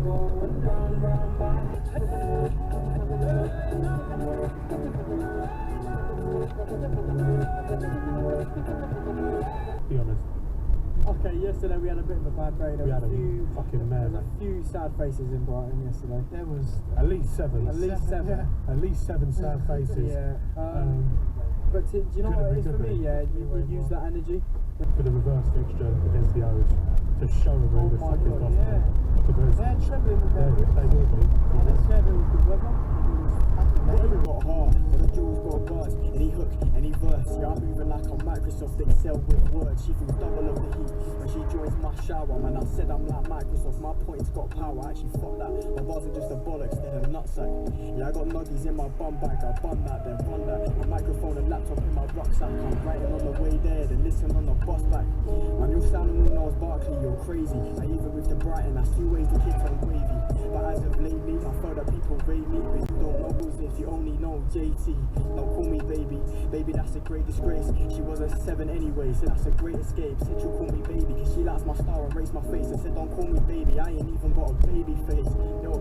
Be honest. Okay, yesterday we had a bit of a bad day. There We had was a fucking mare. a few sad faces in Brighton yesterday. There was at least seven. At least seven. At least seven sad faces. Yeah. But do you know what it is for me? Yeah, you use that energy. For the reverse fixture against the Irish to show them who the fuck is possible. Yeah. Because They're trembling with their they will be. And they said it was good weather. Everyone got hard, but the jewels got buzz. Any hook, any verse. Yeah, I'm moving like on Microsoft Excel with words. She feels double of the heat when she joins my shower. Man, I said I'm like Microsoft, my point's got power. Actually, fuck that. My bars are just a bollocks, they're a nutsack. Yeah, I got nuggies in my bum bag. I bun that, then run that. My microphone and laptop in my rucksack. I'm writing on the way there, then listen on the bus back. Man, you're sounding all knows Barkley, you're crazy. I even moved to Brighton, that's 2 ways to kick on wavy. But as of lately, I felt that people rate me. But you don't know who's if you only know JT. Don't call me baby, baby that's a great disgrace. She was a 7 anyway, so that's a great escape. Said you call me baby, cause she likes my style and raised my face. I said don't call me baby, I ain't even got a baby face. Yo,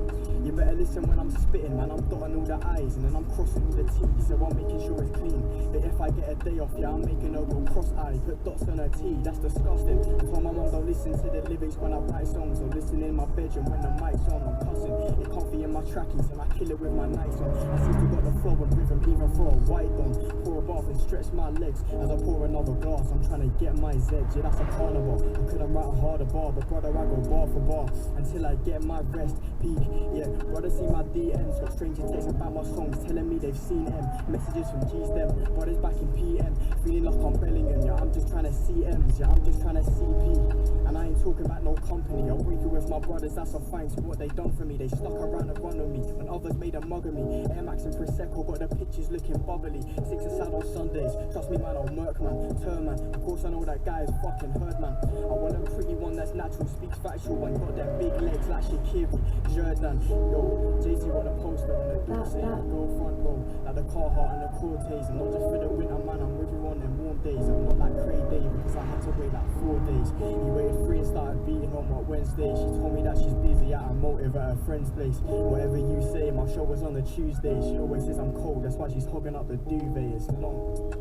you better listen when I'm spitting, man. I'm dotting all the I's and then I'm crossing all the T's. So I'm making sure it's clean. But if I get a day off, yeah, I'm making her go cross-eyed. Put dots on her T, that's disgusting. I told my mum don't listen to the lyrics when I write songs, or listen in my bedroom when the mic's on. I'm cussing, it can't be in my trackies and I kill it with my nights on. I seem to got the flow and rhythm even for a white on. Pour a bath and stretch my legs as I pour another glass. I'm trying to get my zed, yeah, that's a carnival. I couldn't write a harder bar, but brother, I go bar for bar until I get my rest. Peak, yeah, brother, see my DMs, got stranger texts about my songs telling me they've seen them. Messages from G's them, brothers back in PM, feeling like I'm Bellingham, yeah, I'm just trying to see M's, yeah, I'm just trying to CP. And I ain't talking about no company, I'm working with my brothers, that's a thanks for what they done for me. They stuck around and run on me when others made a mug of me. Air Max and Prosecco got the pictures looking bubbly. 6 aside on Sundays, trust me man, I'll murk man, turn man. Of course I know that guy is fucking heard man. I want a pretty one that's natural, speaks factual, and got them big legs like Shakiri, Jordan. Yo, JC want a poster on the door saying go front row, like the Carhartt and the Cortez. And not just for the winter man, I'm with you on them warm days. I'm not like Craig Day because I had to wait like 4 days. He waited 3 and started beating on what Wednesday. She told me that she's busy at a motive at her friend's place. Whatever you say, my show was on a Tuesday. She always says I'm cold, that's why she's hogging up the duvet. It's long.